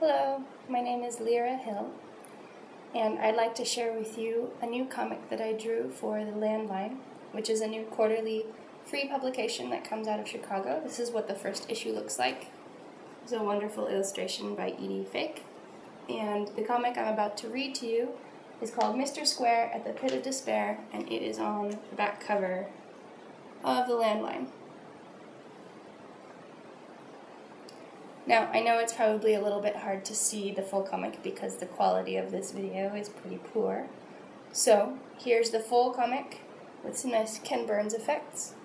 Hello, my name is Lyra Hill, and I'd like to share with you a new comic that I drew for the Landline, which is a new quarterly free publication that comes out of Chicago. This is what the first issue looks like. It's a wonderful illustration by Edie Fake, and the comic I'm about to read to you is called Mr. Square at the Pit of Despair, and it is on the back cover of the Landline. Now, I know it's probably a little bit hard to see the full comic because the quality of this video is pretty poor. So, here's the full comic with some nice Ken Burns effects.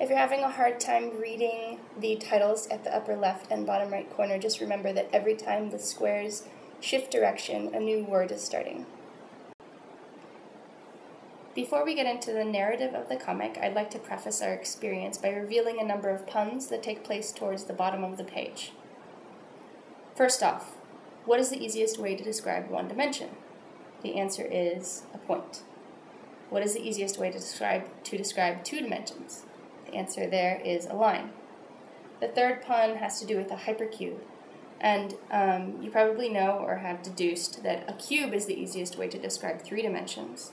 If you're having a hard time reading the titles at the upper left and bottom right corner, just remember that every time the squares shift direction, a new word is starting. Before we get into the narrative of the comic, I'd like to preface our experience by revealing a number of puns that take place towards the bottom of the page. First off, what is the easiest way to describe one dimension? The answer is a point. What is the easiest way to describe two dimensions? The answer there is a line. The third pun has to do with a hypercube, and you probably know or have deduced that a cube is the easiest way to describe three dimensions.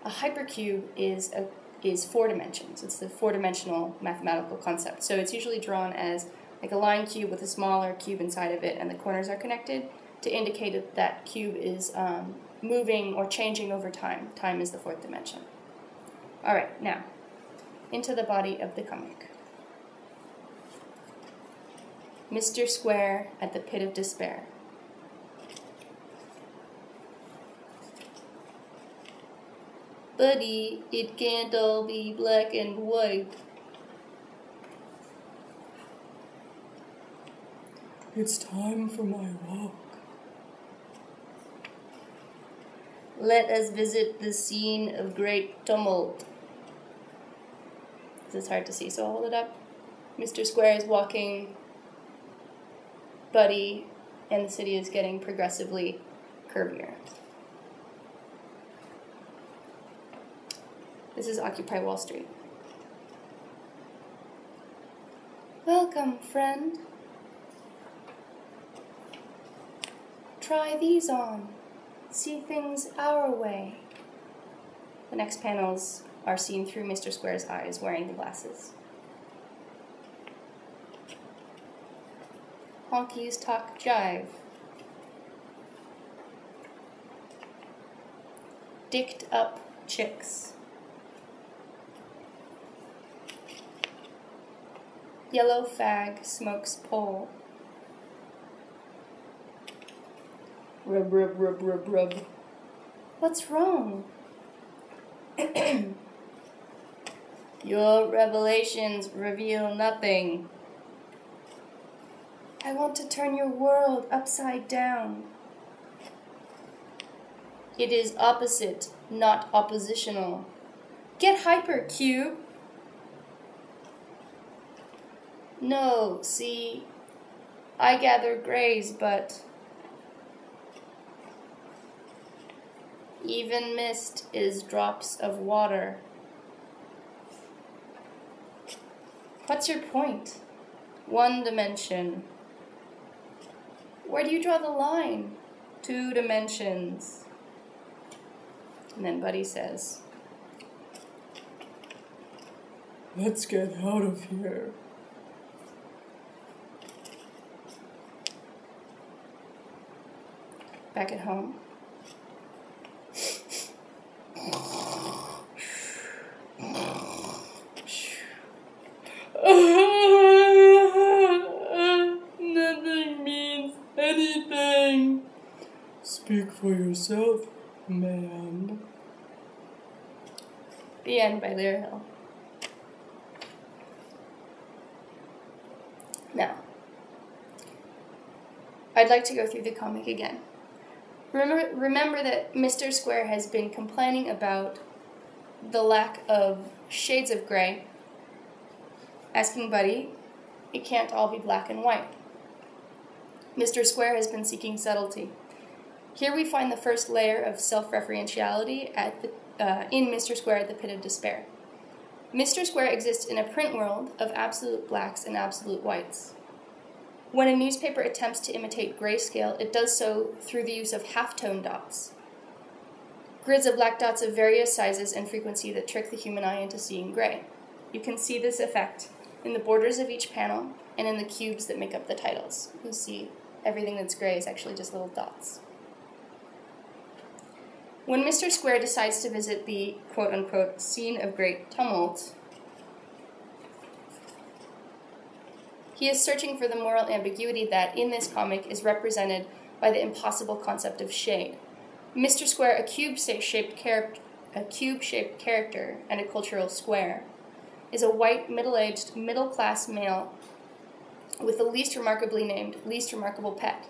A hypercube is 4 dimensions. It's the 4-dimensional mathematical concept. So it's usually drawn as like a line cube with a smaller cube inside of it, and the corners are connected to indicate that that cube is moving or changing over time. Time is the 4th dimension. Alright, now, into the body of the comic. Mr. Square at the Pit of Despair. Buddy, it can't all be black and white. It's time for my walk. Let us visit the scene of great tumult. This is hard to see, so I'll hold it up. Mr. Square is walking. Buddy, and the city is getting progressively curvier. This is Occupy Wall Street. Welcome, friend. Try these on. See things our way. The next panels are seen through Mr. Square's eyes, wearing the glasses. Honkies talk jive. Dicked up chicks. Yellow fag smokes pole. Rub, rub, rub, rub, rub. What's wrong? Your revelations reveal nothing. I want to turn your world upside down. It is opposite, not oppositional. Get hyper, Cube. No, see, I gather grays, but even mist is drops of water. What's your point? 1 dimension. Where do you draw the line? 2 dimensions. And then Buddy says, Let's get out of here. Back at home. Nothing means anything. Speak for yourself, man. The End by Lyra Hill. Now, I'd like to go through the comic again. Remember that Mr. Square has been complaining about the lack of shades of gray, asking Buddy, it can't all be black and white. Mr. Square has been seeking subtlety. Here we find the first layer of self-referentiality in Mr. Square at the Pit of Despair. Mr. Square exists in a print world of absolute blacks and absolute whites. When a newspaper attempts to imitate grayscale, it does so through the use of halftone dots, grids of black dots of various sizes and frequency that trick the human eye into seeing gray. You can see this effect in the borders of each panel and in the cubes that make up the titles. You see everything that's gray is actually just little dots. When Mr. Square decides to visit the quote-unquote scene of great tumult, he is searching for the moral ambiguity that, in this comic, is represented by the impossible concept of shade. Mr. Square, a cube-shaped character and a cultural square, is a white, middle-aged, middle-class male with the least remarkably named, least remarkable pet.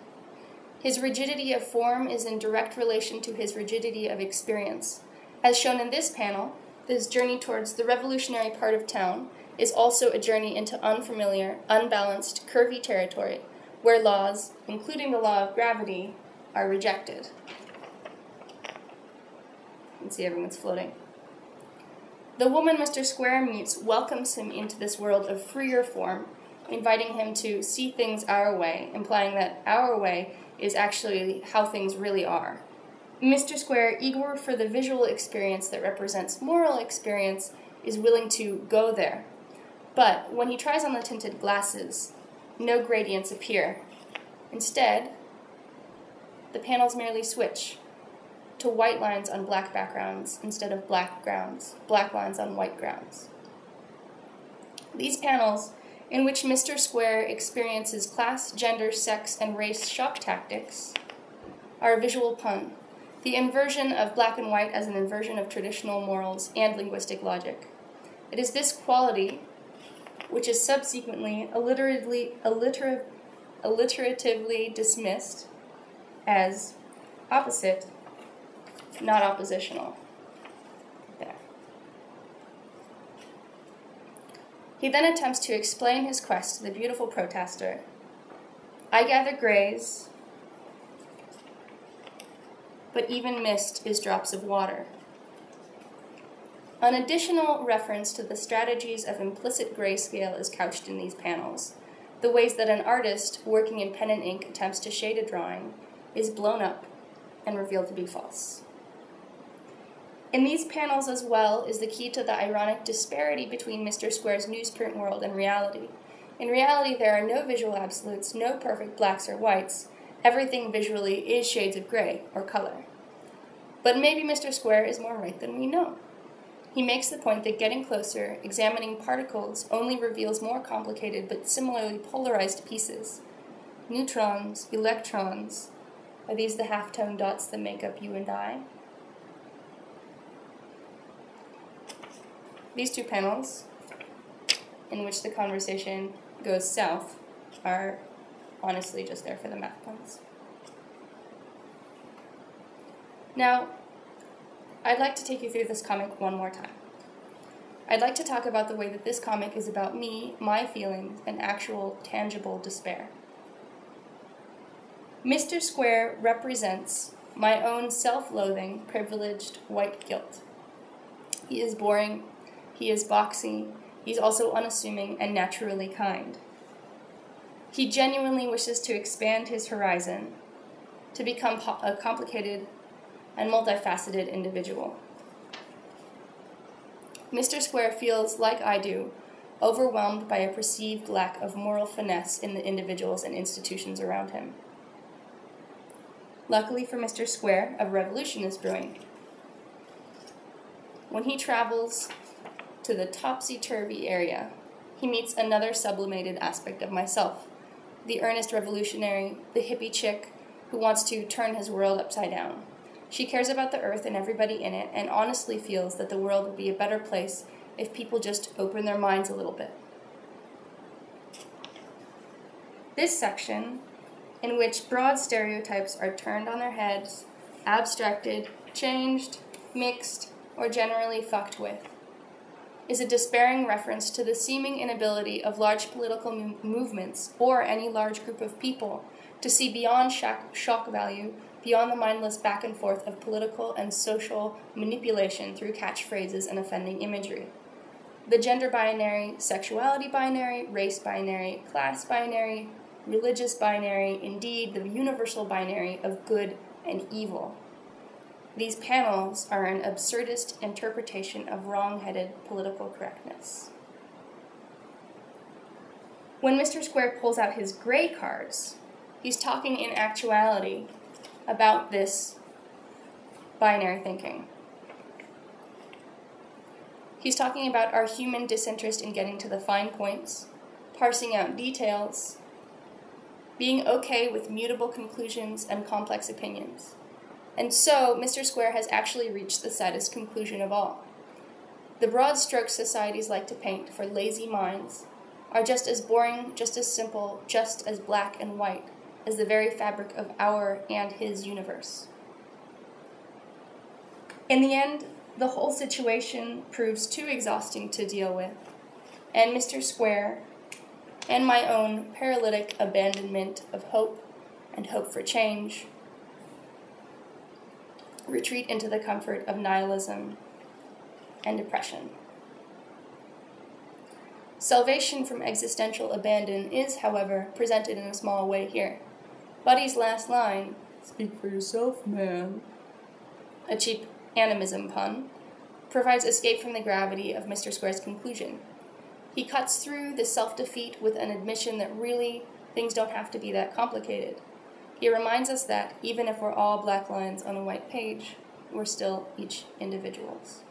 His rigidity of form is in direct relation to his rigidity of experience. As shown in this panel, this journey towards the revolutionary part of town is also a journey into unfamiliar, unbalanced, curvy territory, where laws, including the law of gravity, are rejected. You can see everyone's floating. The woman Mr. Square meets welcomes him into this world of freer form, inviting him to see things our way, implying that our way is actually how things really are. Mr. Square, eager for the visual experience that represents moral experience, is willing to go there. But when he tries on the tinted glasses, no gradients appear. Instead, the panels merely switch to white lines on black backgrounds instead of black lines on white grounds. These panels, in which Mr. Square experiences class, gender, sex, and race shock tactics, are a visual pun, the inversion of black and white as an inversion of traditional morals and linguistic logic. It is this quality which is subsequently alliteratively dismissed as opposite, not oppositional. There. He then attempts to explain his quest to the beautiful protester. I gather grays, but even mist is drops of water. An additional reference to the strategies of implicit grayscale is couched in these panels. The ways that an artist, working in pen and ink, attempts to shade a drawing is blown up and revealed to be false. In these panels as well is the key to the ironic disparity between Mr. Square's newsprint world and reality. In reality, there are no visual absolutes, no perfect blacks or whites. Everything visually is shades of gray or color. But maybe Mr. Square is more right than we know. He makes the point that getting closer, examining particles, only reveals more complicated but similarly polarized pieces. Neutrons, electrons, are these the halftone dots that make up you and I? These two panels, in which the conversation goes south, are honestly just there for the math puns. Now, I'd like to take you through this comic one more time. I'd like to talk about the way that this comic is about me, my feelings, and actual, tangible despair. Mr. Square represents my own self-loathing, privileged white guilt. He is boring, he is boxy, he's also unassuming and naturally kind. He genuinely wishes to expand his horizon, to become a complicated and multifaceted individual. Mr. Square feels, like I do, overwhelmed by a perceived lack of moral finesse in the individuals and institutions around him. Luckily for Mr. Square, a revolution is brewing. When he travels to the topsy-turvy area, he meets another sublimated aspect of myself, the earnest revolutionary, the hippie chick who wants to turn his world upside down. She cares about the earth and everybody in it, and honestly feels that the world would be a better place if people just open their minds a little bit. This section, in which broad stereotypes are turned on their heads, abstracted, changed, mixed, or generally fucked with, is a despairing reference to the seeming inability of large political movements or any large group of people to see beyond shock value, beyond the mindless back and forth of political and social manipulation through catchphrases and offending imagery. The gender binary, sexuality binary, race binary, class binary, religious binary, indeed the universal binary of good and evil. These panels are an absurdist interpretation of wrong-headed political correctness. When Mr. Square pulls out his gray cards, he's talking in actuality about this binary thinking. He's talking about our human disinterest in getting to the fine points, parsing out details, being okay with mutable conclusions and complex opinions. And so, Mr. Square has actually reached the saddest conclusion of all. The broad strokes societies like to paint for lazy minds are just as boring, just as simple, just as black and white as the very fabric of our and his universe. In the end, the whole situation proves too exhausting to deal with, and Mr. Square, and my own paralytic abandonment of hope and hope for change, retreat into the comfort of nihilism and depression. Salvation from existential abandon is, however, presented in a small way here. Buddy's last line, "Speak for yourself, man," a cheap animism pun, provides escape from the gravity of Mr. Square's conclusion. He cuts through the self-defeat with an admission that really things don't have to be that complicated. He reminds us that even if we're all black lines on a white page, we're still each individuals.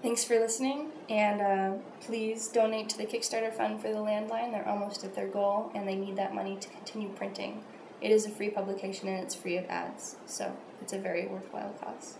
Thanks for listening, and please donate to the Kickstarter fund for the Landline. They're almost at their goal, and they need that money to continue printing. It is a free publication, and it's free of ads, so it's a very worthwhile cause.